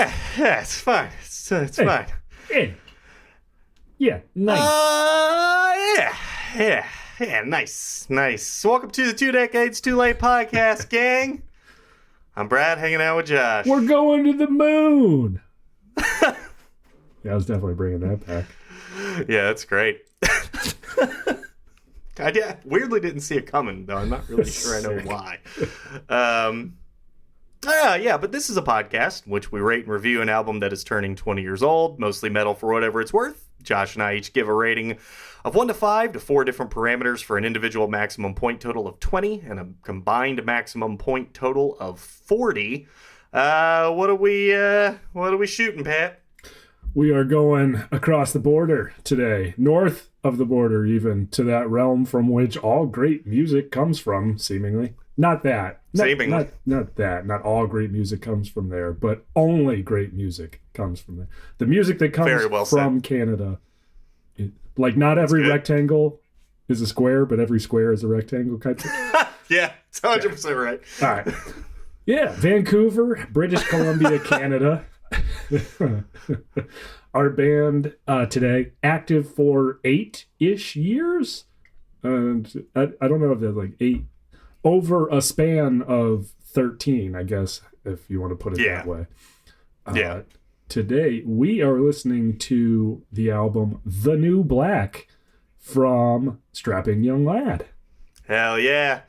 Yeah, it's fine. It's fine. Hey. Yeah, nice. Yeah, nice. Welcome to the 2 Decades Too Late podcast, gang. I'm Brad, hanging out with Josh. We're going to the moon. Yeah, I was definitely bringing that back. Yeah, that's great. I weirdly didn't see it coming, though. I'm not really sure I know why. Yeah, but this is a podcast in which we rate and review an album that is turning 20 years old, mostly metal for whatever it's worth. Josh and I each give a rating of 1 to 5 to 4 different parameters for an individual maximum point total of 20 and a combined maximum point total of 40. What are we shooting, Pat? We are going across the border today, north of the border even, to that realm from which all great music comes from, seemingly. Not that. Not all great music comes from there, but only great music comes from there. The music that comes from Canada. Not every rectangle is a square, but every square is a rectangle kind of. Yeah, it's 100% right. All right. Yeah, Vancouver, British Columbia, Canada. Our band today, active for 8-ish years. And I don't know if they're 8. Over a span of 13, I guess, if you want to put it that way. Today, we are listening to the album The New Black from Strapping Young Lad. Hell yeah.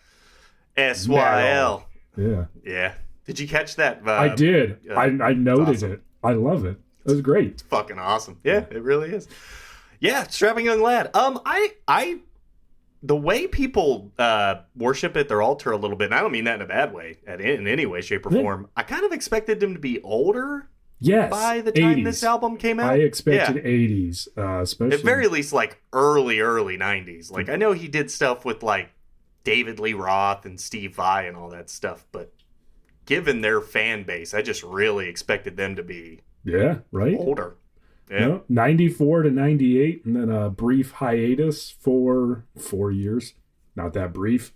SYL. Yeah. Yeah. Did you catch that? I did. I noted it. I love it. It was great. It's fucking awesome. Yeah, it really is. Yeah, Strapping Young Lad. The way people worship at their altar a little bit, and I don't mean that in a bad way, in any way, shape, or form. I kind of expected them to be older. Yes, by the time 80s. This album came out. I expected 80s, especially. At very least, early 90s. I know he did stuff with, David Lee Roth and Steve Vai and all that stuff, but given their fan base, I just really expected them to be older. Yeah. 94 to 98, and then a brief hiatus for 4 years. Not that brief.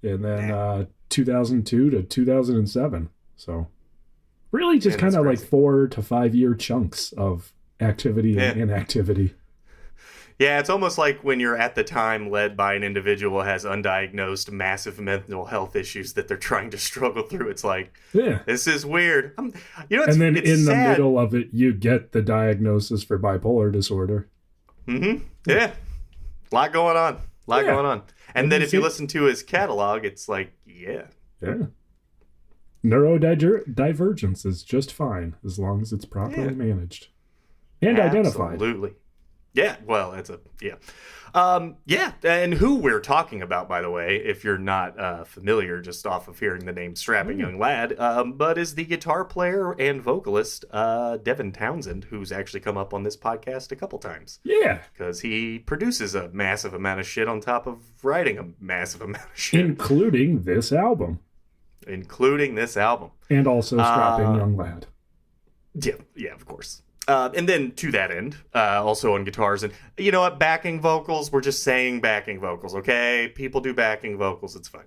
And then 2002 to 2007. So really just kind of 4 to 5 year chunks of activity and inactivity. Yeah, it's almost like when you're at the time led by an individual who has undiagnosed massive mental health issues that they're trying to struggle through. It's this is weird. And then in the middle of it, you get the diagnosis for bipolar disorder. Mm-hmm. Yeah. A lot going on. Going on. And then if you listen to his catalog, it's Yeah. Neurodivergence is just fine as long as it's properly managed and identified. Absolutely. Yeah, well, and who we're talking about, by the way, if you're not familiar just off of hearing the name Strapping Young Lad, but is the guitar player and vocalist Devin Townsend, who's actually come up on this podcast a couple times. Yeah. Because he produces a massive amount of shit on top of writing a massive amount of shit. Including this album. And also Strapping Young Lad. Yeah, of course. And then to that end, also on guitars, and you know what, backing vocals, we're just saying backing vocals, okay? People do backing vocals, it's fine.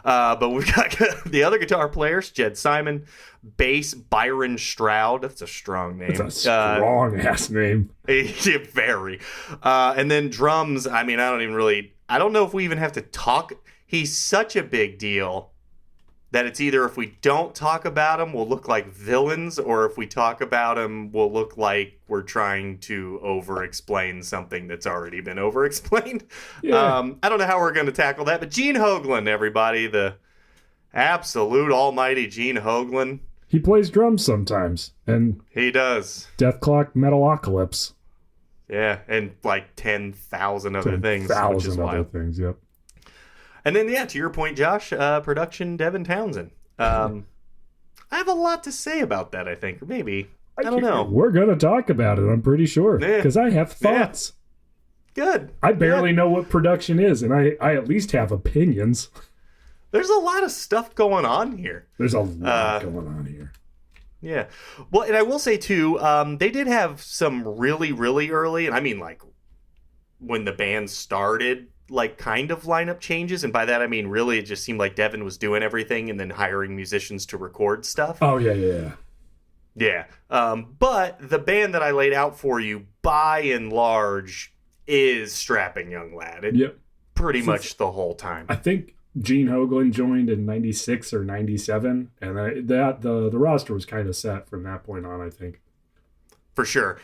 But we've got the other guitar players, Jed Simon, bass, Byron Stroud, that's a strong name. That's a strong-ass name. Very. And then drums, I don't know if we even have to talk. He's such a big deal that it's either if we don't talk about him, we'll look like villains, or if we talk about him, we'll look like we're trying to over-explain something that's already been over-explained. Yeah. I don't know how we're going to tackle that, but Gene Hoglan, everybody, the absolute almighty Gene Hoglan. He plays drums sometimes. And he does. Death Clock Metalocalypse. Yeah, and 10,000 other things. 10,000 other things, yep. And then, to your point, Josh, production, Devin Townsend. I have a lot to say about that, I think. Or maybe. I don't know. We're going to talk about it, I'm pretty sure. Because I have thoughts. Yeah. Good. I barely know what production is, and I at least have opinions. There's a lot of stuff going on here. There's a lot going on here. Yeah. Well, and I will say, too, they did have some really, really early, and I mean, when the band started, kind of lineup changes, and by that I mean really it just seemed like Devin was doing everything and then hiring musicians to record stuff. Oh yeah. Yeah. But the band that I laid out for you, by and large, is Strapping Young Lad. Pretty much the whole time. I think Gene Hoglan joined in 96 or 97, and the roster was kind of set from that point on, I think. For sure.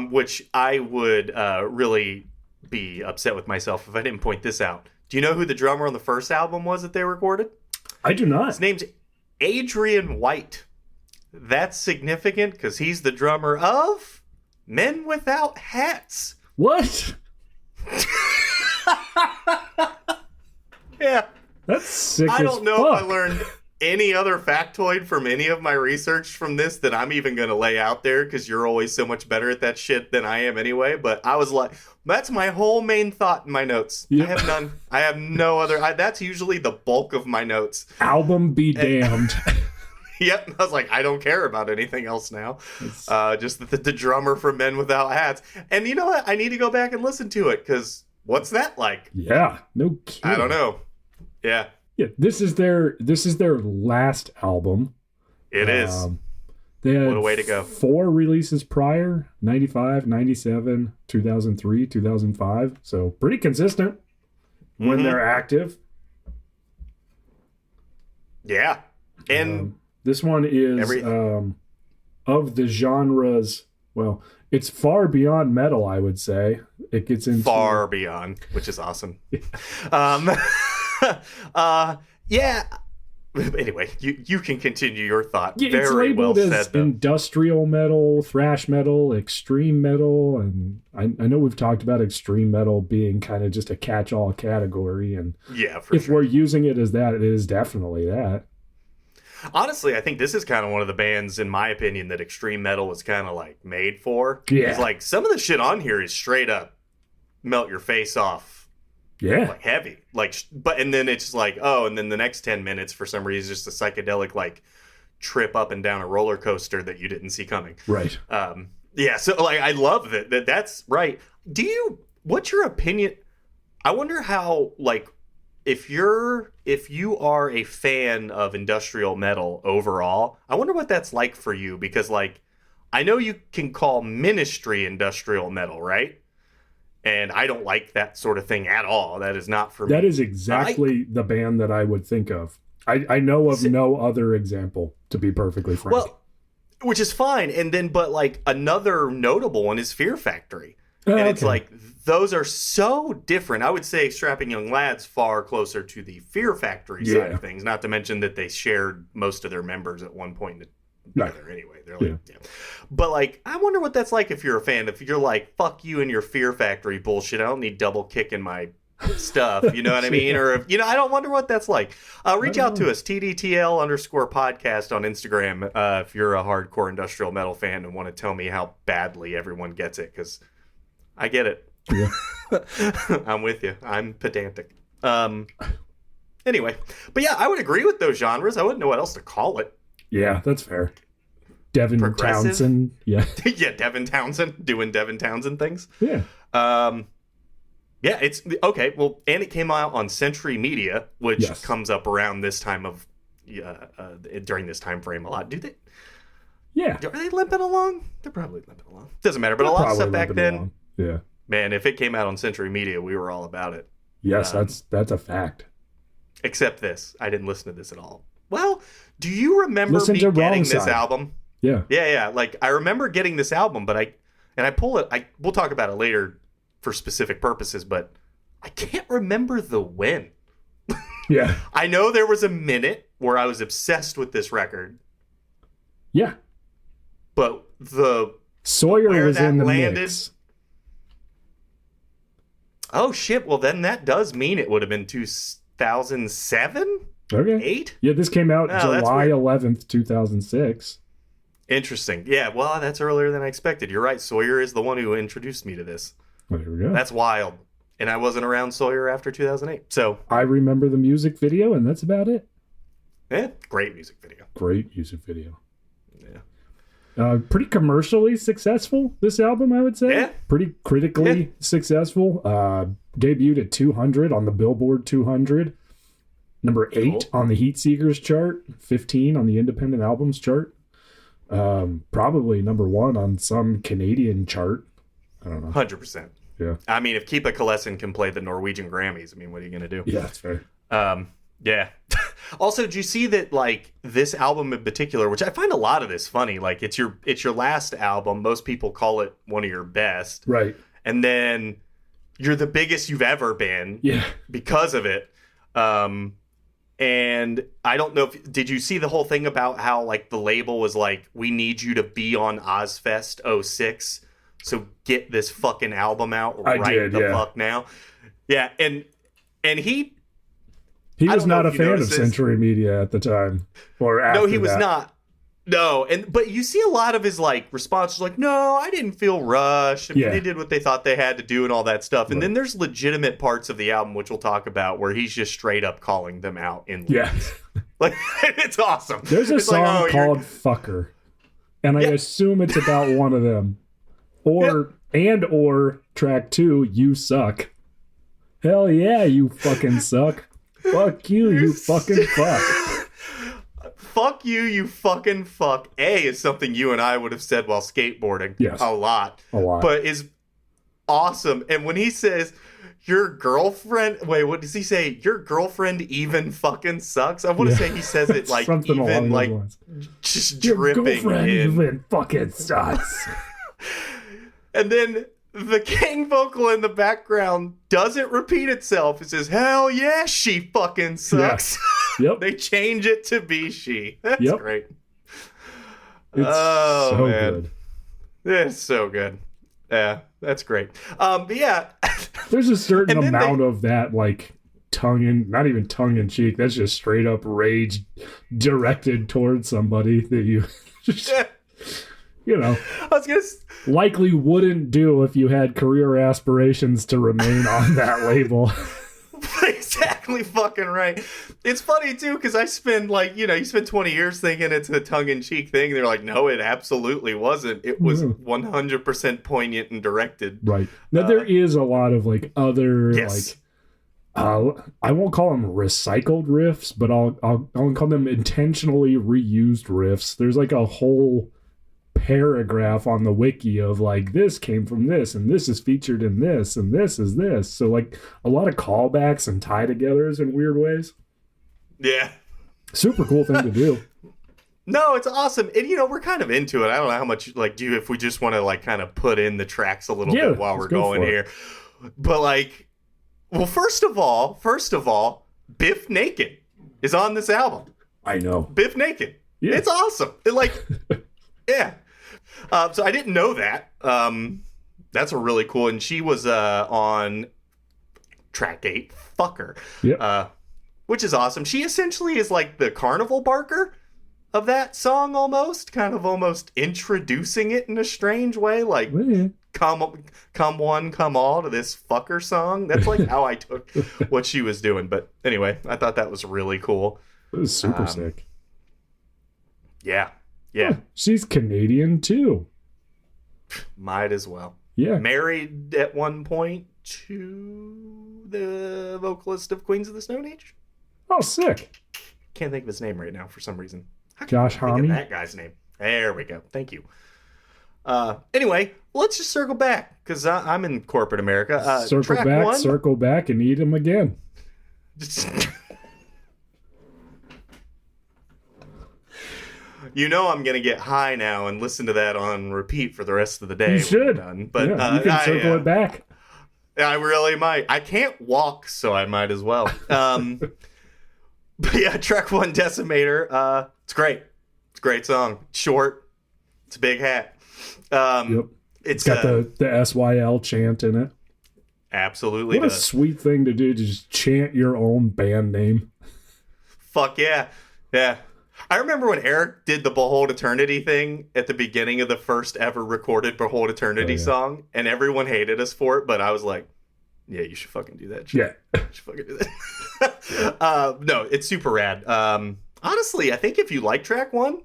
Which I would really be upset with myself if I didn't point this out. Do you know who the drummer on the first album was that they recorded? I do not. His name's Adrian White. That's significant because he's the drummer of Men Without Hats. What? Yeah. That's sick. I don't know if I learned any other factoid from any of my research from this that I'm even going to lay out there because you're always so much better at that shit than I am anyway. But I was like, that's my whole main thought in my notes. Yep. I have none. I have no other. That's usually the bulk of my notes. Album be damned. Yep. I was like, I don't care about anything else now. Just the drummer for Men Without Hats. And you know what? I need to go back and listen to it because what's that like? Yeah. No kidding. I don't know. Yeah. Yeah, this is their last album. It is. They had what a way to go. 4 releases prior, 95, 97, 2003, 2005. So pretty consistent when they're active. Yeah. And this one is of the genres, well, it's far beyond metal, I would say. It gets into far beyond, which is awesome. Yeah. Anyway, you can continue your thought. Yeah, it's labeled as industrial metal, thrash metal, extreme metal, and I know we've talked about extreme metal being kind of just a catch-all category, and if we're using it as that, it is definitely that. Honestly, I think this is kind of one of the bands, in my opinion, that extreme metal was kind of like made for. Yeah, it's like some of the shit on here is straight up melt your face off. Yeah. Like heavy. And then it's like, and then the next 10 minutes for some reason is just a psychedelic like trip up and down a roller coaster that you didn't see coming. Right. Yeah, so like I love that that's right. What's your opinion? I wonder how like if you are a fan of industrial metal overall, I wonder what that's like for you because like I know you can call Ministry industrial metal, right? And I don't like that sort of thing at all. That is not for me. That is exactly the band that I would think of. I know of no other example, to be perfectly frank. Well, which is fine. And then, but like another notable one is Fear Factory. And it's like, those are so different. I would say Strapping Young Lad's far closer to the Fear Factory side of things, not to mention that they shared most of their members at one point together anyway. They're like, But like, I wonder what that's like if you're a fan. If you're like, fuck you and your Fear Factory bullshit. I don't need double kicking my stuff. You know what I mean? Or, if, I don't wonder what that's like. Reach out to us, TDTL_podcast on Instagram. If you're a hardcore industrial metal fan and want to tell me how badly everyone gets it. Because I get it. Yeah. I'm with you. I'm pedantic. Anyway. But yeah, I would agree with those genres. I wouldn't know what else to call it. Yeah, that's fair. Devin Townsend. Yeah. Yeah, Devin Townsend doing Devin Townsend things. Yeah. Yeah, it's okay. Well, and it came out on Century Media, which comes up around this time of during this time frame a lot. Do they? Yeah. Are they limping along? They're probably limping along. Doesn't matter, but a lot of stuff back then. Along. Yeah. Man, if it came out on Century Media, we were all about it. Yes, that's a fact. Except this. I didn't listen to this at all. Well, do you remember me getting this album? Yeah. Yeah. Like, I remember getting this album, but we'll talk about it later for specific purposes, but I can't remember the when. Yeah. I know there was a minute where I was obsessed with this record. Yeah. But Sawyer was in the mix. Oh, shit. Well, then that does mean it would have been 2007? Okay. 8? Yeah, this came out July 11th, 2006. Interesting. Yeah, well, that's earlier than I expected. You're right. Sawyer is the one who introduced me to this. Well, there we go. That's wild. And I wasn't around Sawyer after 2008. So I remember the music video, and that's about it. Yeah, great music video. Great music video. Yeah. Pretty commercially successful, this album, I would say. Yeah. Pretty critically successful. Debuted at 200 on the Billboard 200. Number 8 on the Heat Seekers chart. 15 on the Independent Albums chart. Probably number one on some Canadian chart. I don't know. 100%. Yeah. I mean, if Keepa Kalesen can play the Norwegian Grammys, I mean, what are you going to do? Yeah, that's fair. Yeah. Also, did you see that, like, this album in particular, which I find a lot of this funny, like, it's your last album. Most people call it one of your best. Right. And then you're the biggest you've ever been. Yeah. Because of it. And I don't know did you see the whole thing about how, like, the label was like, we need you to be on Ozfest 06, so get this fucking album out fuck now. Yeah, and he was not a fan of Century Media at the time, or after. No, he was not. No, but you see a lot of his, like, responses like, no, I didn't feel rushed. I mean, they did what they thought they had to do and all that stuff. And then there's legitimate parts of the album, which we'll talk about, where he's just straight up calling them out in lyrics. Yeah. Like, it's awesome. There's a song called Fucker, and I assume it's about one of them. Or track 2, You Suck. Hell yeah, you fucking suck. Fuck you, you fucking fuck. Fuck you, you fucking fuck. Is something you and I would have said while skateboarding. Yes. A lot. But is awesome. And when he says, your girlfriend... Wait, what does he say? Your girlfriend even fucking sucks? I want to say he says it like even like just dripping in. Your girlfriend even fucking sucks. And then the King vocal in the background doesn't repeat itself. It says, hell yeah, she fucking sucks. Yeah. Yep. They change it to be she. That's great. It's so good. It's so good. Yeah, that's great. But yeah. There's a certain amount of that, like, not even tongue in cheek. That's just straight up rage directed towards somebody that you you know, I was gonna likely wouldn't do if you had career aspirations to remain on that label. Exactly fucking right. It's funny too, because I spend, like, you spend 20 years thinking it's a tongue-in-cheek thing. They're like, no, it absolutely wasn't. It was 100% poingnant and directed. Right. Now there is a lot of, like, other like I won't call them recycled riffs, but I'll call them intentionally reused riffs. There's like a whole paragraph on the wiki of, like, this came from this, and this is featured in this, and this is this. So, like, a lot of callbacks and tie-togethers in weird ways. Yeah. Super cool thing to do. No, it's awesome. And, we're kind of into it. I don't know how much, like, if we just want to, like, kind of put in the tracks a little bit while we're going here. But, like, well, first of all, Biff Naked is on this album. I know. Biff Naked. Yeah. It's awesome. Yeah. So I didn't know that. That's a really cool. And she was on track 8, Fucker. Yep. Which is awesome. She essentially is like the carnival barker of that song, almost introducing it in a strange way. Like, come one, come all to this Fucker song. That's like how I took what she was doing. But anyway, I thought that was really cool. It was super sick. Yeah. Yeah. She's Canadian too. Might as well. Yeah. Married at one point to the vocalist of Queens of the Stone Age. Oh, sick. Can't think of his name right now for some reason. Josh Homme. That guy's name. There we go. Thank you. Anyway, let's just circle back, because I'm in corporate America. Circle back, and eat them again. I'm going to get high now and listen to that on repeat for the rest of the day. You should. But you can circle it back. I really might. I can't walk, so I might as well. But yeah, track 1, Decimator. It's great. It's a great song. Short. It's a big hat. Yep. It's got the SYL chant in it. Absolutely. What a sweet thing to do, to just chant your own band name. Fuck yeah. Yeah. I remember when Eric did the Behold Eternity thing at the beginning of the first ever recorded Behold Eternity song, and everyone hated us for it, but I was like, yeah, you should fucking do that shit. Yeah. You should fucking do that. No, it's super rad. Honestly, I think if you like track 1,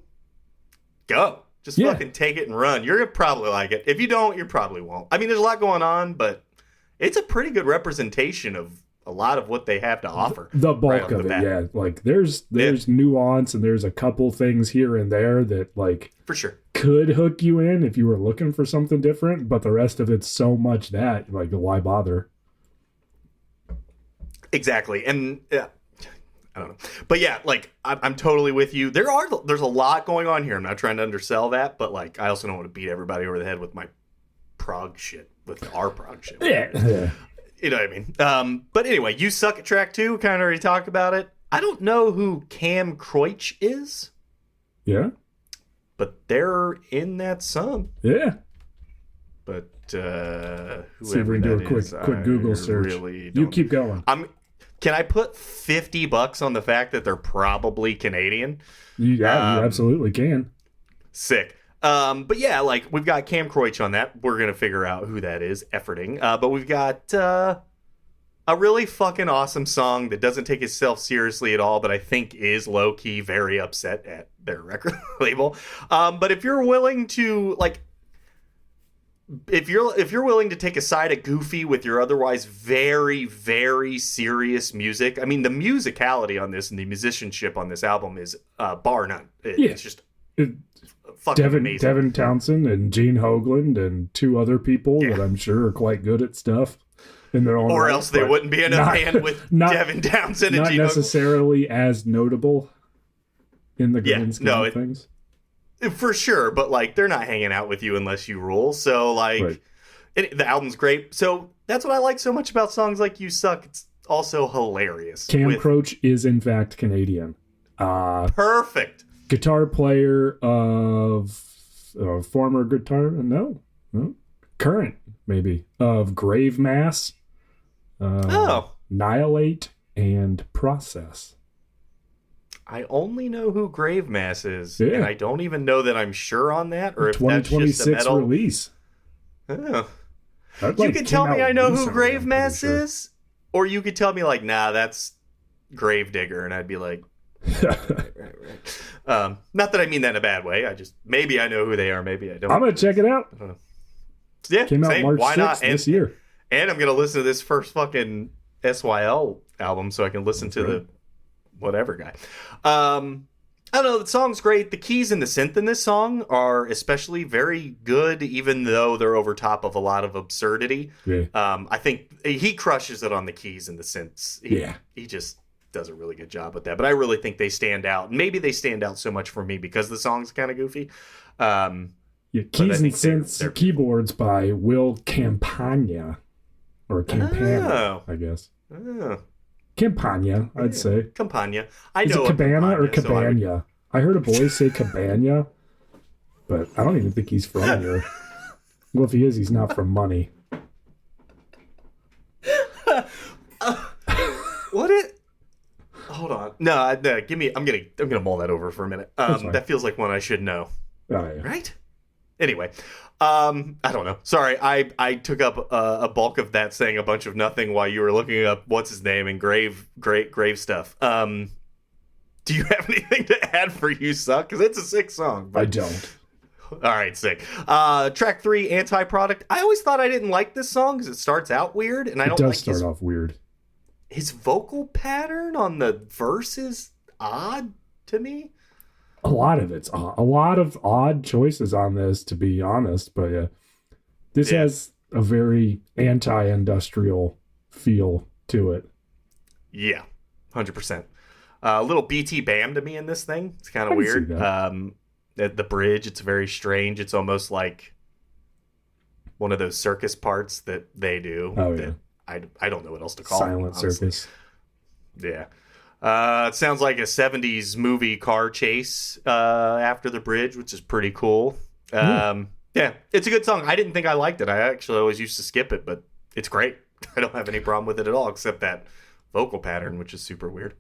go. Just fucking take it and run. You're going to probably like it. If you don't, you probably won't. I mean, there's a lot going on, but it's a pretty good representation of a lot of what they have to offer. The bulk of it, yeah. Like there's nuance and there's a couple things here and there that like for sure could hook you in if you were looking for something different, but the rest of it's so much that like why bother? Exactly. And I don't know. But yeah, like I'm totally with you. There's a lot going on here. I'm not trying to undersell that, but like I also don't want to beat everybody over the head with my prog shit, with our prog shit. Yeah. You know what I mean? But anyway, You Suck at track 2, kind of already talked about it. I don't know who Cam Croich is. Yeah. But they're in that song. Yeah. But whoever see if we can do a quick Google search. Really you keep going. Can I put $50 on the fact that they're probably Canadian? You absolutely can. Sick. But yeah, like we've got Cam Croich on that. We're gonna figure out who that is. Efforting. But we've got a really fucking awesome song that doesn't take itself seriously at all, but I think is low key very upset at their record label. But if you're willing to like. If you're willing to take a side of goofy with your otherwise very, very serious music, I mean, the musicality on this and the musicianship on this album is bar none. It's just fucking amazing. Devin Townsend and Gene Hogland and 2 other people that I'm sure are quite good at stuff in their own or right, else they wouldn't be in a band with Devin Townsend and Gene Hogland. Not necessarily as notable in the grand scheme of things. For sure, but like they're not hanging out with you unless you rule. So like the album's great. So that's what I like so much about songs like You Suck. It's also hilarious. Cam Croich is in fact Canadian. Perfect. Guitar player of former guitar current maybe of Grave Mass, Annihilate, and Process. I only know who Grave Mass is, and I don't even know that I'm sure on that, or if that's just a metal release. Oh. You could tell me I know who Grave Mass is, or you could tell me like, nah, that's Gravedigger, and I'd be like, right. Not that I mean that in a bad way. Maybe I know who they are, maybe I don't. I'm gonna check it out. I don't know. Yeah, came out March 6th this year, and I'm gonna listen to this first fucking SYL album so I can listen to the whatever guy. I don't know, the song's great. The keys and the synth in this song are especially very good, even though they're over top of a lot of absurdity. I think he crushes it on the keys and the synths. He just does a really good job with that, but I really think they stand out. Maybe they stand out so much for me because the song's kind of goofy. Keys and synths keyboards by Will Campagna, or Campana, I guess. Campagna, I'd say. Campagna. Is it Cabana or Cabana? I heard a boy say Cabana, but I don't even think he's from here. Well, if he is, he's not from money. Hold on. No, give me. I'm gonna mull that over for a minute. That feels like one I should know. Oh, yeah. Right? Anyway, I don't know. Sorry, I took up a bulk of that saying a bunch of nothing while you were looking up what's his name and grave stuff. Do you have anything to add for You Suck? Because it's a sick song. I don't. All right, sick. Track 3, Anti-Product. I always thought I didn't like this song because it starts out weird, and I don't like it. Does start off weird. His vocal pattern on the verse is odd to me. A lot of it's odd. A lot of odd choices on this, to be honest. But yeah, this has a very anti-industrial feel to it. Yeah, 100%. A little BT Bam to me in this thing. It's kind of weird. At the bridge, it's very strange. It's almost like one of those circus parts that they do. Oh, yeah. I don't know what else to call Silent it. Circus. Yeah. It sounds like a 70s movie car chase after the bridge, which is pretty cool. Yeah, it's a good song. I didn't think I liked it. I actually always used to skip it, but it's great. I don't have any problem with it at all, except that vocal pattern, which is super weird.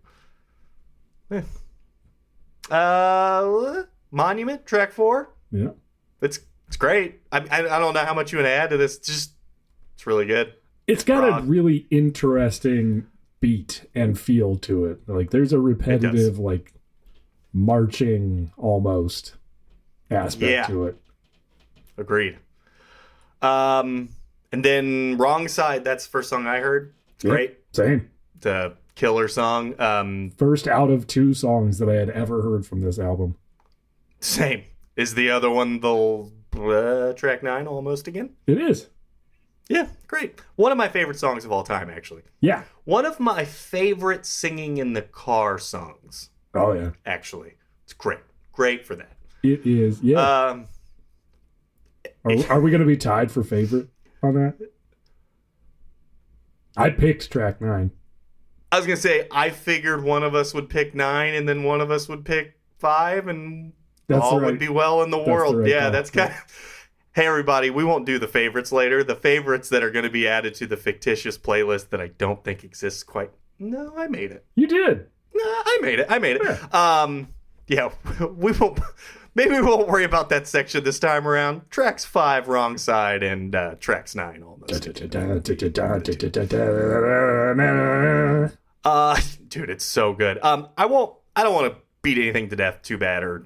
Yeah. Monument, track 4. Yeah. It's great. I don't know how much you want to add to this. It's really good. It's got a really interesting beat and feel to it. Like there's a repetitive, like marching almost aspect to it. Agreed. And then Wrong Side, that's the first song I heard. It's great. Same. the killer song. First out of 2 songs that I had ever heard from this album. Same. Is the other one the track 9 almost again? It is. Yeah, great. One of my favorite songs of all time, actually. Yeah. One of my favorite singing in the car songs. Oh, yeah. Actually. It's great. Great for that. It is, yeah. Are we going to be tied for favorite on that? I picked track 9. I was going to say, I figured one of us would pick 9 and then one of us would pick 5 and all would be well in the world. That's kind of... Hey, everybody, we won't do the favorites later. The favorites that are going to be added to the fictitious playlist that I don't think exists quite. No, I made it. You did. No, I made it. Yeah, we won't... Maybe we won't worry about that section this time around. Tracks 5, Wrong Side, and tracks 9, Almost. Dude, it's so good. I don't want to beat anything to death too bad or,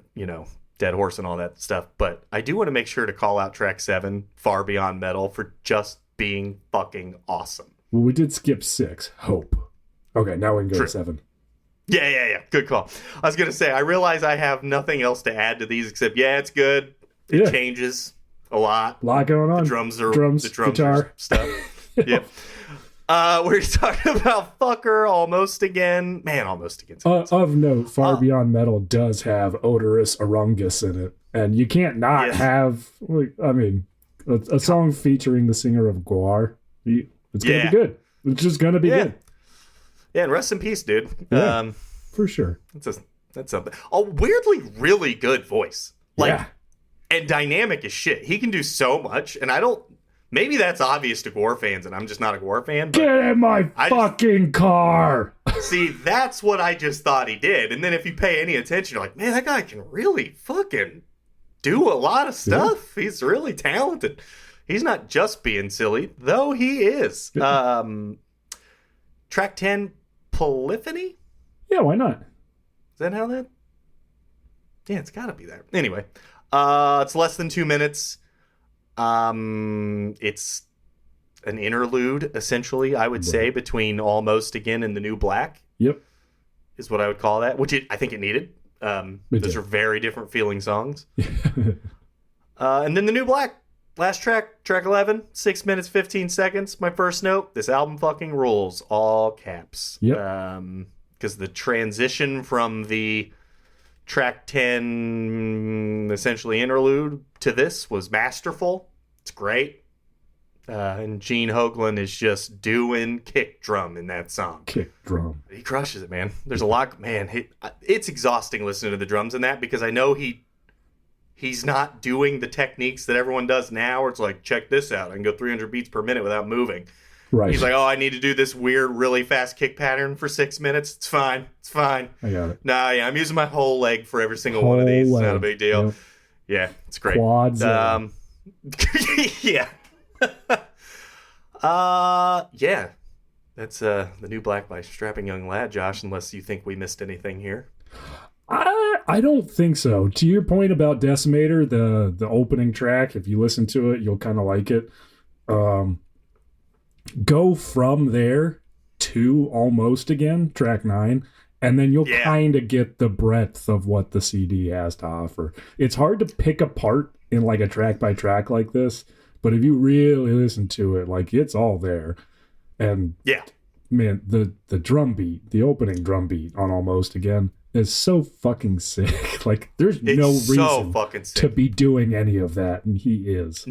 dead horse and all that stuff, but I do want to make sure to call out track 7, Far Beyond Metal, for just being fucking awesome. Well, we did skip 6, Hope. Okay, now we can go to 7. Yeah. Good call. I was going to say, I realize I have nothing else to add to these except, it's good. It changes a lot. A lot going on. The drums, guitar. Stuff. Yep. We're talking about Fucker, Almost Again. Man, Almost Again. Of note, Far Beyond Metal does have Odorous Arungus in it. And you can't not have, a song featuring the singer of Guar. It's going to be good. It's just going to be good. Yeah, and rest in peace, dude. Yeah, for sure. That's something. A weirdly really good voice. And dynamic as shit. He can do so much, and maybe that's obvious to Gore fans, and I'm just not a Gore fan. But get in my fucking car! See, that's what I just thought he did. And then if you pay any attention, you're like, man, that guy can really fucking do a lot of stuff. Yeah. He's really talented. He's not just being silly, though he is. Track 10, Polyphony? Yeah, why not? Is that how that? Yeah, it's got to be there. Anyway, it's less than 2 minutes. It's an interlude, essentially, I would say, between Almost Again and The New Black. Yep. Is what I would call that, which I think it needed. Those are very different feeling songs. And then The New Black. Last track 11, 6 minutes, 15 seconds. My first note, this album fucking rules, all caps. Yep. Because the transition from the track 10, essentially interlude, to this was masterful. It's great. And Gene Hoglan is just doing kick drum in that song. Kick drum. He crushes it, man. There's a lot, man. It's exhausting listening to the drums in that because I know he's not doing the techniques that everyone does now, where it's like, check this out. I can go 300 beats per minute without moving. Right. He's like, I need to do this weird, really fast kick pattern for 6 minutes. It's fine. I got it. Nah, I'm using my whole leg for every single one of these. It's not a big deal. Yep. Yeah, it's great. Quads. Yeah. Yeah. That's The New Black by Strapping Young Lad, Josh, unless you think we missed anything here. I don't think so. To your point about Decimator, the opening track, if you listen to it, you'll kind of like it. Go from there to Almost Again, track 9, and then you'll kind of get the breadth of what the CD has to offer. It's hard to pick apart in like a track by track like this, but if you really listen to it, like it's all there. And man, the drum beat, the opening drum beat on Almost Again is so fucking sick. Like there's no reason to be doing any of that, and he is.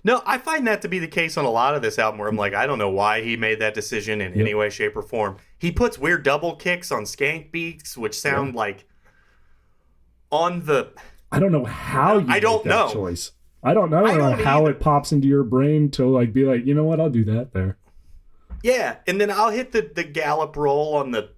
No, I find that to be the case on a lot of this album where I'm like, I don't know why he made that decision in any way, shape, or form. He puts weird double kicks on skank beats, which sound like on the... I don't know how you make that choice. I don't know how it pops into your brain to like be like, you know what, I'll do that there. Yeah, and then I'll hit the gallop roll on the...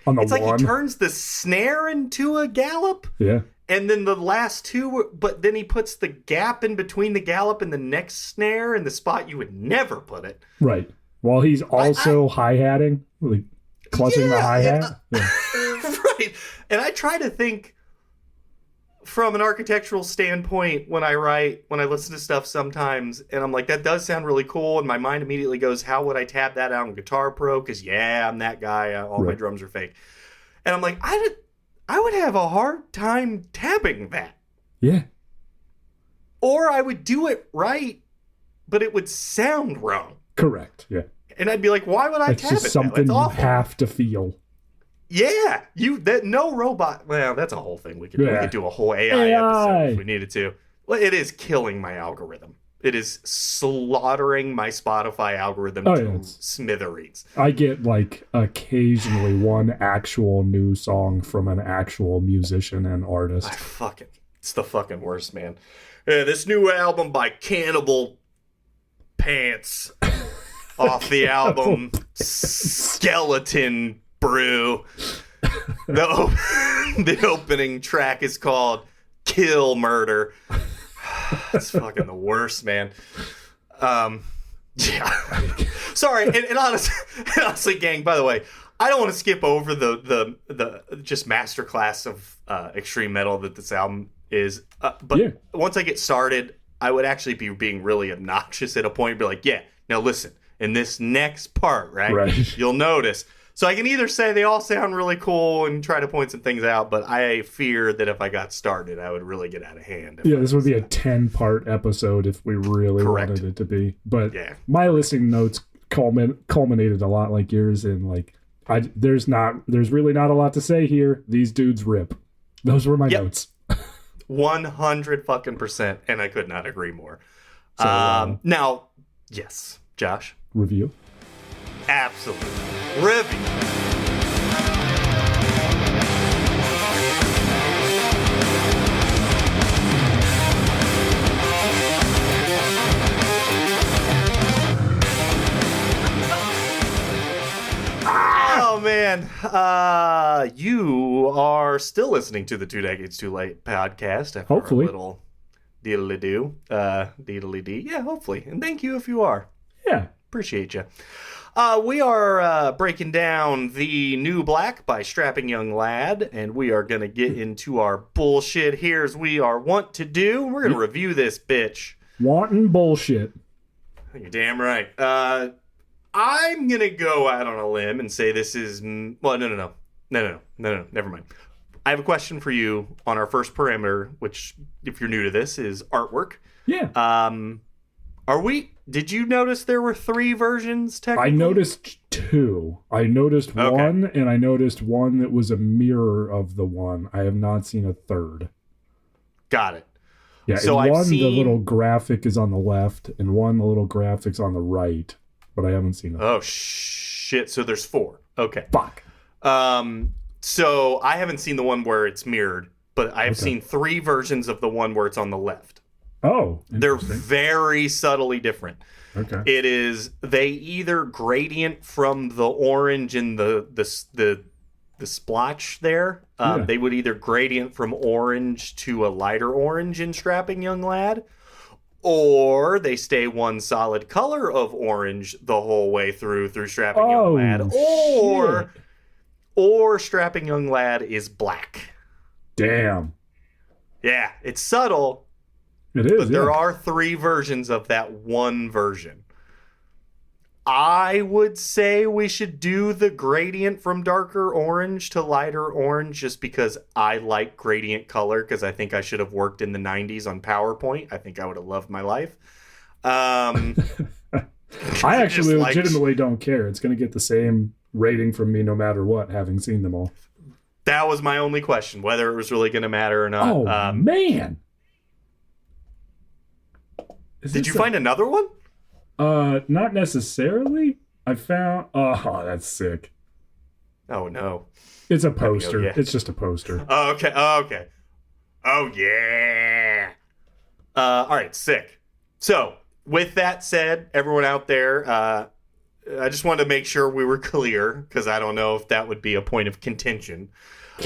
On the it's like he turns the snare into a gallop. Yeah. And then the last two, but then he puts the gap in between the gallop and the next snare in the spot you would never put it. Right. While he's also hi-hatting, like clutching the hi-hat. Right. And I try to think, from an architectural standpoint, when I listen to stuff sometimes, and I'm like, that does sound really cool, and my mind immediately goes, how would I tab that out in Guitar Pro? Because, I'm that guy. All my drums are fake. And I'm like, I would have a hard time tabbing that. Yeah. Or I would do it right, but it would sound wrong. Correct, yeah. And I'd be like, why would I tab it? It's just something you have to feel. Yeah, no robot. Well, that's a whole thing. We could do a whole AI episode if we needed to. Well, it is killing my algorithm. It is slaughtering my Spotify algorithm to smithereens. I get like occasionally one actual new song from an actual musician and artist. It's the fucking worst, man. Yeah, this new album by Cannibal Pants off the album Skeleton Brew. The opening track is called Kill Murder. It's fucking the worst, man. Sorry, and honestly, gang, by the way, I don't want to skip over the just masterclass of extreme metal that this album is. But once I get started, I would actually be being really obnoxious at a point and be like, now listen, in this next part, right? You'll notice. So I can either say they all sound really cool and try to point some things out, but I fear that if I got started, I would really get out of hand. This would be a 10-part episode if we really wanted it to be. But my listening notes culminated a lot like yours, and like there's really not a lot to say here. These dudes rip. Those were my notes. 100% and I could not agree more. So, now, yes, Josh. Review. Absolutely. Review. Oh, man. You are still listening to the 2 Decades Too Late podcast. After hopefully. A little diddly-doo. Diddly-dee. Yeah, hopefully. And thank you if you are. Yeah. Appreciate you. We are breaking down the New Black by Strapping Young Lad, and we are going to get into our bullshit here as we are wont to do. We're going to review this bitch. Wanting bullshit. You're damn right. I'm going to go out on a limb and say this is... Well, no, never mind. I have a question for you on our first parameter, which, if you're new to this, is artwork. Yeah. Did you notice there were 3 versions, technically? I noticed 2. I noticed one, and I noticed one that was a mirror of the one. I have not seen a third. Got it. Yeah, so the little graphic is on the left, and one, the little graphic's on the right, but I haven't seen it. Oh, shit. So there's 4. Okay. Fuck. So I haven't seen the one where it's mirrored, but I've seen 3 versions of the one where it's on the left. Oh, they're very subtly different. Okay. It is they either gradient from the orange and the splotch there. They would either gradient from orange to a lighter orange in Strapping Young Lad, or they stay one solid color of orange the whole way through Strapping Young Lad, or Strapping Young Lad is black. Damn. Yeah, it's subtle. It is, but there are 3 versions of that one version. I would say we should do the gradient from darker orange to lighter orange just because I like gradient color, because I think I should have worked in the 90s on PowerPoint. I think I would have loved my life. I actually legitimately don't care. It's going to get the same rating from me no matter what, having seen them all. That was my only question, whether it was really going to matter or not. Oh, man. Did you find another one? Not necessarily. I found... Oh, that's sick. Oh, no. It's a poster. It's just a poster. Oh, okay. Oh, yeah. All right, sick. So, with that said, everyone out there, I just wanted to make sure we were clear, because I don't know if that would be a point of contention.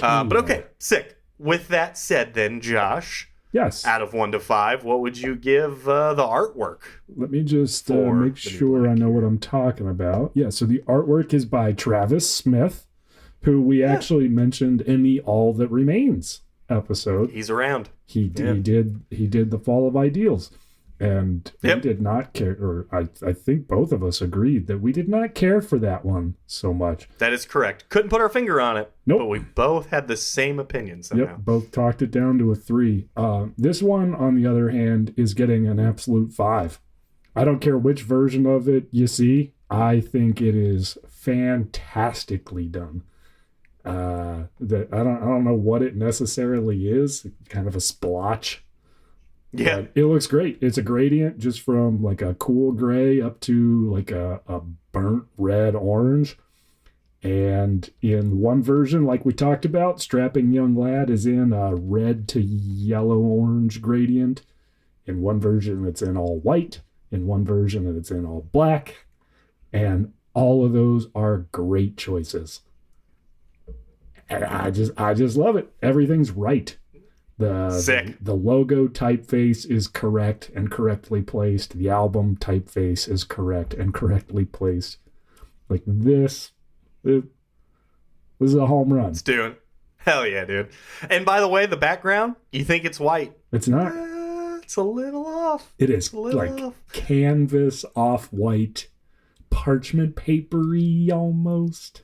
But okay, sick. With that said then, Josh... Yes. Out of 1 to 5, what would you give the artwork? Let me just make sure I know what I'm talking about. Yeah, so the artwork is by Travis Smith, who we actually mentioned in the All That Remains episode. He's around. He did the Fall of Ideals. And we did not care, or I think both of us agreed that we did not care for that one so much. That is correct. Couldn't put our finger on it. Nope. But we both had the same opinion somehow. Yep, both talked it down to a 3. This one, on the other hand, is getting an absolute 5. I don't care which version of it you see. I think it is fantastically done. That I don't know what it necessarily is. Kind of a splotch. Yeah, but it looks great. It's a gradient just from like a cool gray up to like a burnt red orange. And in one version, like we talked about, Strapping Young Lad is in a red to yellow orange gradient. In one version, it's in all white. In one version, it's in all black. And all of those are great choices. And I just love it. Everything's right. Sick. The logo typeface is correct and correctly placed. The album typeface is correct and correctly placed. Like this is a home run. It's doing. Hell yeah, dude. And by the way, the background, you think it's white. It's not. It's a little off. It is like off. Canvas off-white, parchment papery almost.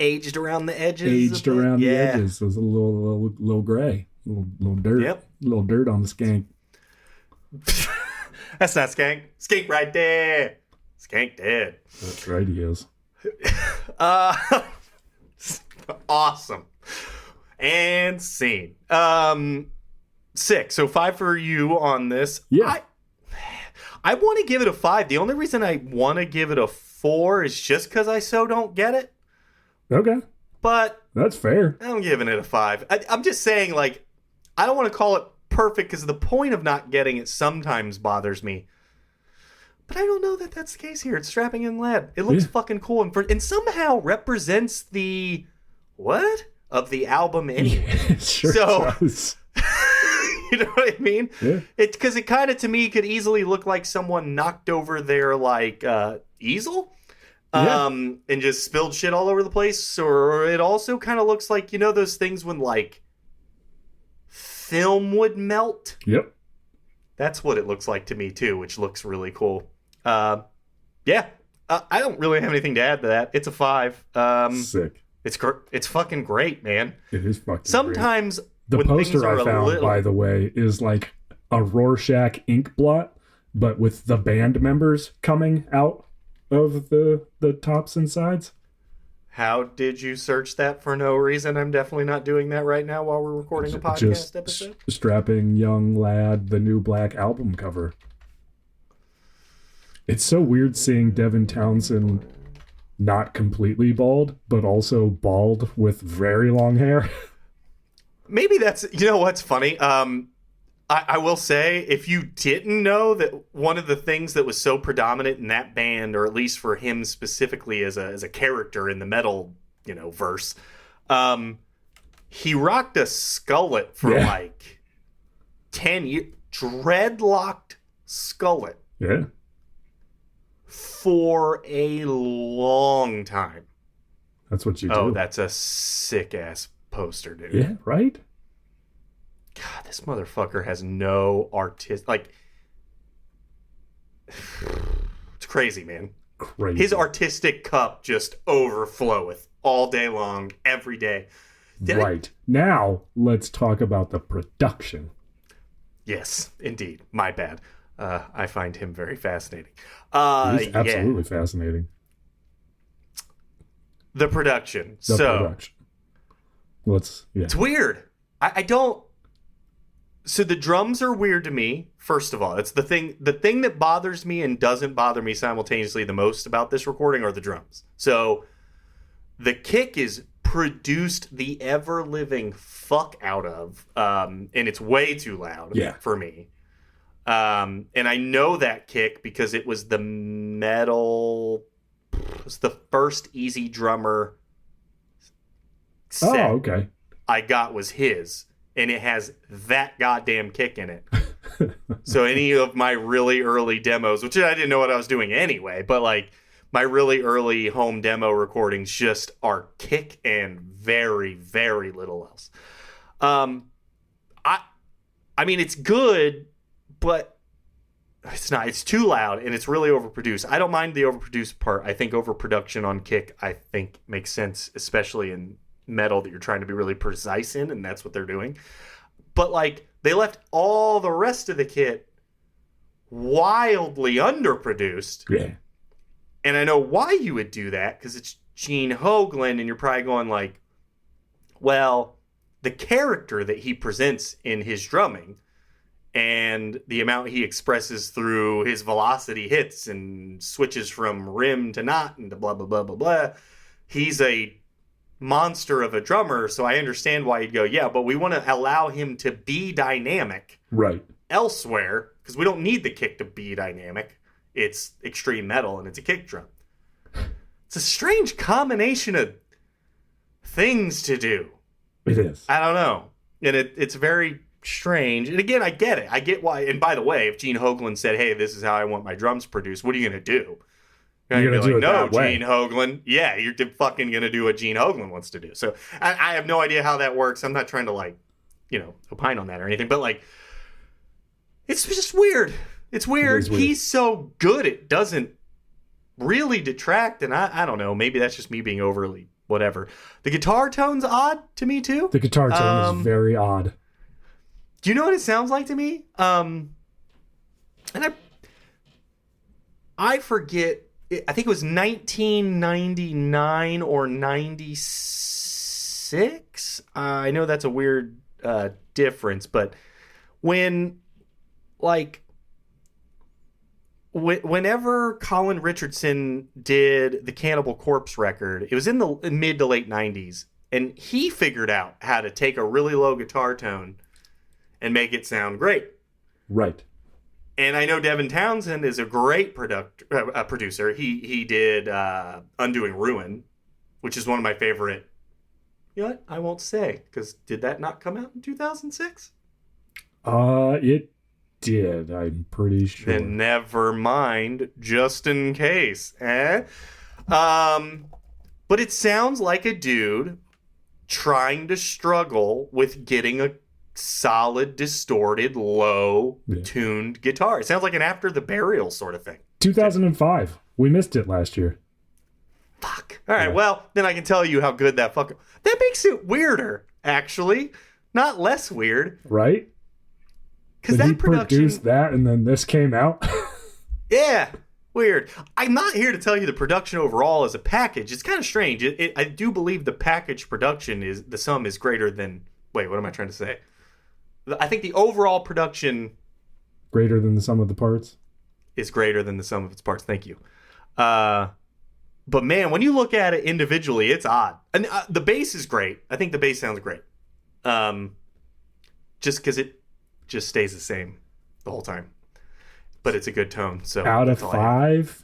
Aged around the edges. Aged around the edges. It was a little gray. Little dirt. Yep. Little dirt on the skank. That's not skank. Skank right there. Skank dead. That's right, he is. Awesome. And scene. 6. So 5 for you on this. Yeah. I want to give it a 5. The only reason I want to give it a 4 is just because I so don't get it. Okay. But that's fair. I'm giving it a 5. I'm just saying, like, I don't want to call it perfect because the point of not getting it sometimes bothers me. But I don't know that that's the case here. It's Strapping Young Lad. It looks fucking cool and somehow represents the what of the album anyway. It sure does. You know what I mean? Yeah. Because it kind of to me could easily look like someone knocked over their like easel. And just spilled shit all over the place. Or it also kind of looks like, you know, those things when like film would melt. Yep. That's what it looks like to me too, which looks really cool. I don't really have anything to add to that. It's a 5. Sick. It's fucking great, man. It is fucking Sometimes great. The poster I found, by the way, is like a Rorschach ink blot, but with the band members coming out of the tops and sides. How did you search that for no reason? I'm definitely not doing that right now while we're recording a podcast episode. Strapping Young Lad, the new Black album cover. It's so weird seeing Devin Townsend not completely bald, but also bald with very long hair. Maybe that's, you know what's funny? I will say, if you didn't know that one of the things that was so predominant in that band, or at least for him specifically as a character in the metal, you know, verse, he rocked a skullet for like 10 years. Dreadlocked skullet. Yeah. For a long time. That's what you do. Oh, that's a sick ass poster, dude. Yeah, right? God, this motherfucker has no like, it's crazy, man. Crazy. His artistic cup just overfloweth all day long, every day. Now, let's talk about the production. Yes, indeed. My bad. I find him very fascinating. He's absolutely fascinating. The production. It's weird. I don't. So the drums are weird to me. First of all, it's the thing that bothers me and doesn't bother me simultaneously the most about this recording are the drums. So the kick is produced the ever living fuck out of, and it's way too loud for me. And I know that kick because it was the first Easy Drummer set I got was his, and it has that goddamn kick in it. So any of my really early demos, which I didn't know what I was doing anyway, but like my really early home demo recordings just are kick and very, very little else. I mean, it's good, but it's not. It's too loud, and it's really overproduced. I don't mind the overproduced part. I think overproduction on kick, I think, makes sense, especially in metal that you're trying to be really precise in, and that's what they're doing. But, like, they left all the rest of the kit wildly underproduced. Yeah. And I know why you would do that, because it's Gene Hoglan, and you're probably going like, well, the character that he presents in his drumming and the amount he expresses through his velocity hits and switches from rim to knot and to blah, blah, blah, blah, blah. He's a monster of a drummer, so I understand why you'd go, yeah, but we want to allow him to be dynamic elsewhere, because we don't need the kick to be dynamic. It's extreme metal and it's a kick drum. It's a strange combination of things to do. It is. I don't know. And it's very strange. And again, I get it. I get why. And by the way, if Gene Hoglan said, hey, this is how I want my drums produced, what are you going to do? You're going to be like, no, Gene Hoglan. Yeah, you're fucking going to do what Gene Hoglan wants to do. So I have no idea how that works. I'm not trying to, like, opine on that or anything. But, like, it's just weird. It's weird. He's so good, it doesn't really detract. And I don't know. Maybe that's just me being overly whatever. The guitar tone's odd to me, too. The guitar tone is very odd. Do you know what it sounds like to me? And I forget. I think it was 1999 or 96. I know that's a weird difference, but whenever Colin Richardson did the Cannibal Corpse record, it was in the mid to late 90s, and he figured out how to take a really low guitar tone and make it sound great. Right. And I know Devin Townsend is a great producer. He did Undoing Ruin, which is one of my favorite. You know what? I won't say, because did that not come out in 2006? It did. I'm pretty sure. Then never mind, just in case. But it sounds like a dude trying to struggle with getting a solid, distorted, low-tuned guitar. It sounds like an After the Burial sort of thing. 2005. We missed it last year. Fuck. All right, well, then I can tell you how good that fucking... That makes it weirder, actually. Not less weird. Right? Because that production... produced that and then this came out? Yeah. Weird. I'm not here to tell you the production overall as a package. It's kind of strange. I do believe the package production is... The sum is greater than... Wait, what am I trying to say? I think the overall production... Greater than the sum of the parts? Is greater than the sum of its parts. Thank you. But man, when you look at it individually, it's odd. And the bass is great. I think the bass sounds great. Just because it just stays the same the whole time. But it's a good tone. So out of 5?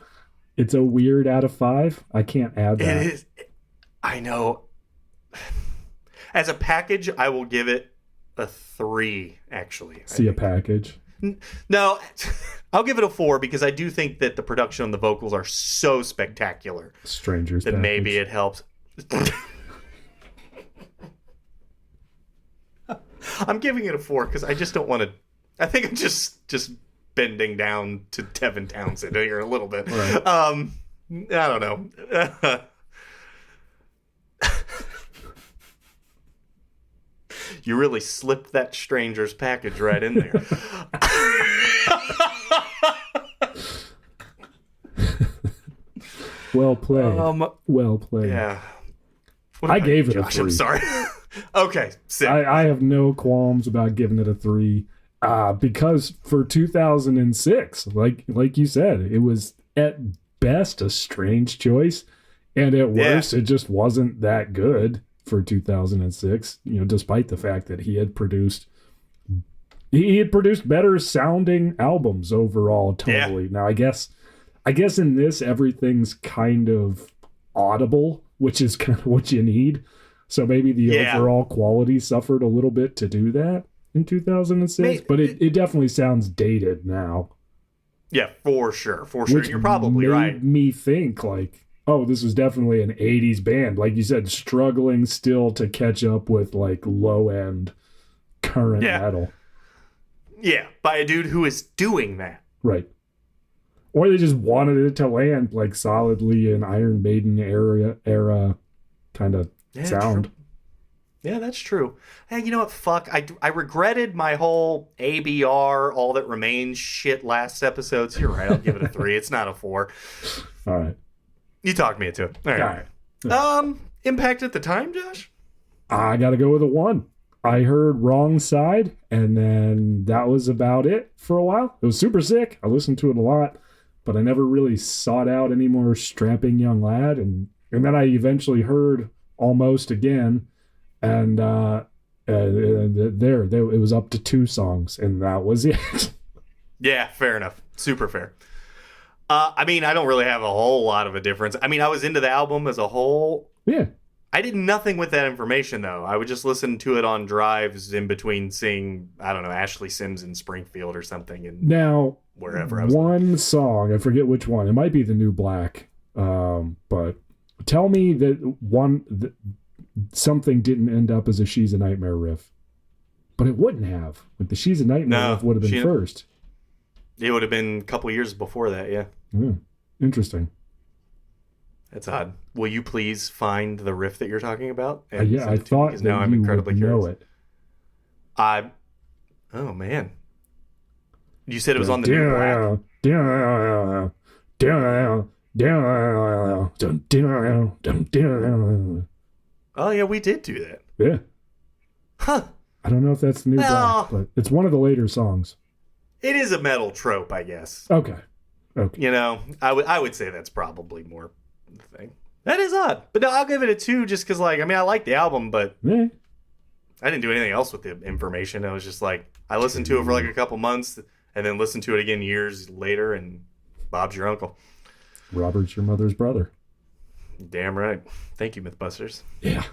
It's a weird out of 5? I can't add that. It is. I know. As a package, I will give it a 3, actually. A package? No, I'll give it a 4 because I do think that the production on the vocals are so spectacular. Strangers that package. Maybe it helps. I'm giving it a 4 because I just don't want to... I think I'm just bending down to Devin Townsend here a little bit. Right. I don't know. You really slipped that stranger's package right in there. Well played. Well played. Yeah. I gave it a 3. I'm sorry. Okay. I have no qualms about giving it a 3. Because for 2006, like you said, it was at best a strange choice, and at worst, it just wasn't that good for 2006. Despite the fact that he had produced better sounding albums overall. Totally. Yeah. Now, I guess in this everything's kind of audible, which is kind of what you need. So maybe the overall quality suffered a little bit to do that in 2006, but it definitely sounds dated now. Yeah, for sure. You're probably right. Made me think like, oh, this was definitely an 80s band. Like you said, struggling still to catch up with like low end current metal. Yeah, by a dude who is doing that. Right. Or they just wanted it to land like solidly in Iron Maiden era kind of sound. True. Yeah, that's true. Hey, you know what? Fuck. I regretted my whole ABR, All That Remains shit last episode. So you're right. I'll give it a 3. It's not a 4. All right. You talked me into it. All right. Impact at the time, Josh? I got to go with a 1. I heard Wrong Side, and then that was about it for a while. It was super sick. I listened to it a lot, but I never really sought out any more Strapping Young Lad. And then I eventually heard Almost again, and it was up to 2 songs, and that was it. Yeah, fair enough. Super fair. I mean, I don't really have a whole lot of a difference. I mean, I was into the album as a whole. Yeah. I did nothing with that information, though. I would just listen to it on drives in between seeing, I don't know, Ashley Sims in Springfield or something. And now, wherever I was. One song, I forget which one. It might be The New Black. But tell me that something didn't end up as a She's a Nightmare riff. But it wouldn't have. Like the She's a Nightmare riff would have been first. It would have been a couple years before that, yeah. Interesting. That's odd. Will you please find the riff that you're talking about? Yeah, I thought that now I'm incredibly curious. Know it. Oh man, you said it was on the New Black. Oh yeah, we did do that. Yeah. Huh. I don't know if that's the New Black, but it's one of the later songs. It is a metal trope, I guess. Okay. You know, I would say that's probably more the thing. That is odd. But no, I'll give it a 2 just because, like, I mean, I like the album, but I didn't do anything else with the information. I was just like, I listened to it for like a couple months and then listened to it again years later, and Bob's your uncle. Robert's your mother's brother. Damn right. Thank you, Mythbusters. Yeah.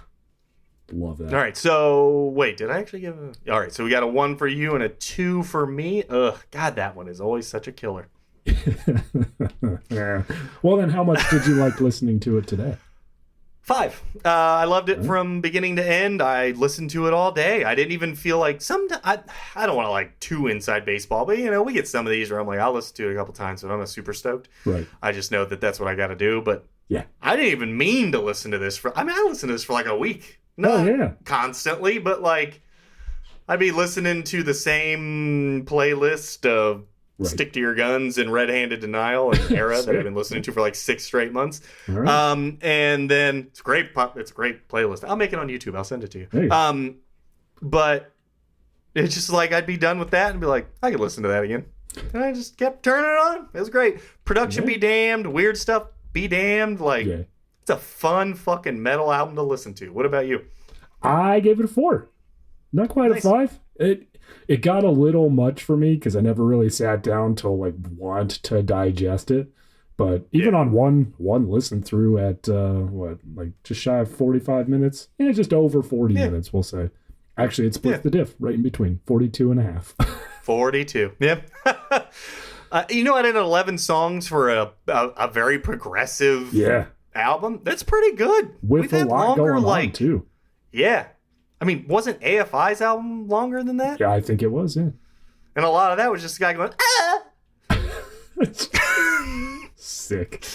Love that. All right, so wait, did I actually give a... All right, so we got a 1 for you and a 2 for me. Ugh, God, that one is always such a killer. Yeah. Well, then how much did you like listening to it today? 5. I loved it from beginning to end. I listened to it all day. I didn't even feel like I don't want to like too inside baseball, but you know, we get some of these where I'm like, I'll listen to it a couple times, but I'm not super stoked. Right. I just know that that's what I got to do. But yeah, I didn't even mean to listen to this I listened to this for like a week. Not constantly, but like I'd be listening to the same playlist of Stick to Your Guns and Red Handed Denial and Era that I've been listening to for like 6 straight months. Right. And then it's a great playlist. I'll make it on YouTube. I'll send it to you. Hey. But it's just like I'd be done with that and be like, I could listen to that again. And I just kept turning it on. It was great. Production be damned. Weird stuff be damned. Like it's a fun fucking metal album to listen to. What about you? I gave it a 4. Not quite a 5. It got a little much for me because I never really sat down to like want to digest it. But even on one listen through at like just shy of 45 minutes, just over 40 minutes, we'll say. Actually, it splits the diff right in between 42 and a half. 42. Yep. You know, I did 11 songs for a very progressive album. That's pretty good. With a lot going on too. Yeah. I mean, wasn't AFI's album longer than that? Yeah, I think it was, yeah. And a lot of that was just a guy going, Sick.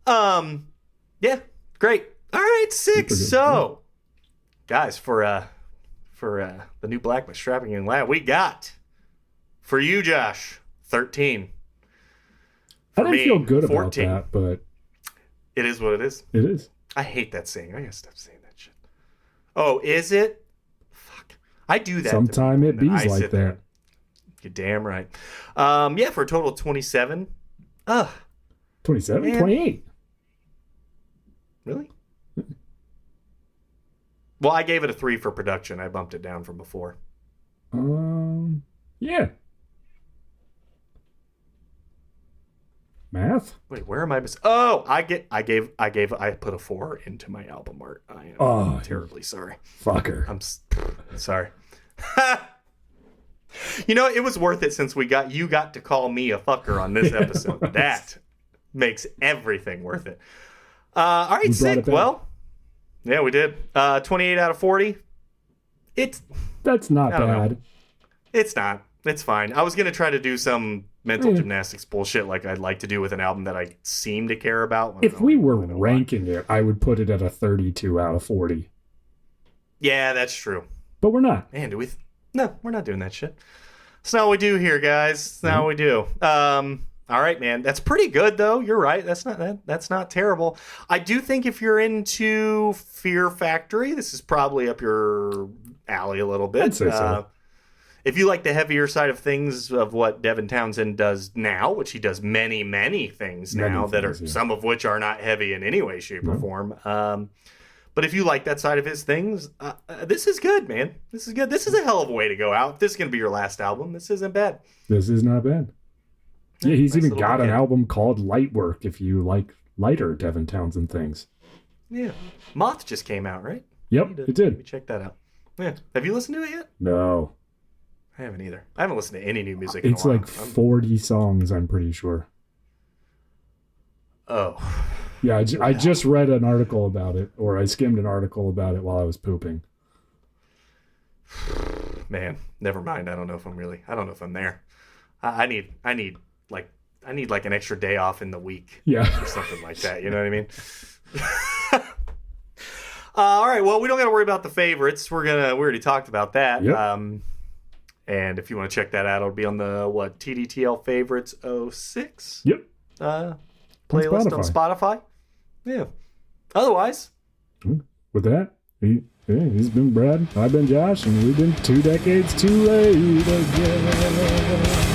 Yeah, great. All right, 6. So, guys, for the New Black by Strapping Young Lad, we got, for you, Josh, 13. I didn't feel good 14. About that, but... It is what it is. It is. I hate that saying. I gotta stop saying that shit. Oh, is it? Fuck. I do that. Sometime it bees like that. There. You're damn right. Yeah, for a total of 27. 27? 28. Really? Well, I gave it a 3 for production. I bumped it down from before. Yeah. Math? Wait, where am I missing? Oh, I put a 4 into my album art. I am terribly sorry. Fucker. I'm sorry. You know, it was worth it since you got to call me a fucker on this episode. That makes everything worth it. All right, sick. Well, yeah, we did. 28 out of 40. That's not bad. Know. It's not. It's fine. I was going to try to do some mental gymnastics bullshit like I'd like to do with an album that I seem to care about. If we were ranking it, I would put it at a 32 out of 40. Yeah, that's true. But we're not. Man, do we... No, we're not doing that shit. That's not what we do here, guys. That's not what we do. All right, man. That's pretty good, though. You're right. That's not terrible. I do think if you're into Fear Factory, this is probably up your alley a little bit. I'd say so. If you like the heavier side of things of what Devin Townsend does now, which he does many, many things now that are some of which are not heavy in any way, shape, or form. But if you like that side of his things, this is good, man. This is good. This is a hell of a way to go out. If this is going to be your last album, this isn't bad. This is not bad. Yeah, he's even got an album called Lightwork if you like lighter Devin Townsend things. Yeah. Moth just came out, right? Yep, it did. Maybe check that out. Yeah. Have you listened to it yet? No. I haven't either. I haven't listened to any new music in a while. It's like 40 songs, I'm pretty sure. Oh. Yeah, I just read an article about it, or I skimmed an article about it while I was pooping. Man, never mind. I don't know if I'm there. I need like an extra day off in the week. Yeah. Or something like that. You know what I mean? All right. Well, we don't got to worry about the favorites. We already talked about that. Yep. And if you want to check that out, it'll be on the TDTL Favorites 06. Yep. Playlist on Spotify. Yeah. Otherwise, with that, he's been Brad, I've been Josh, and we've been 2 decades too late again.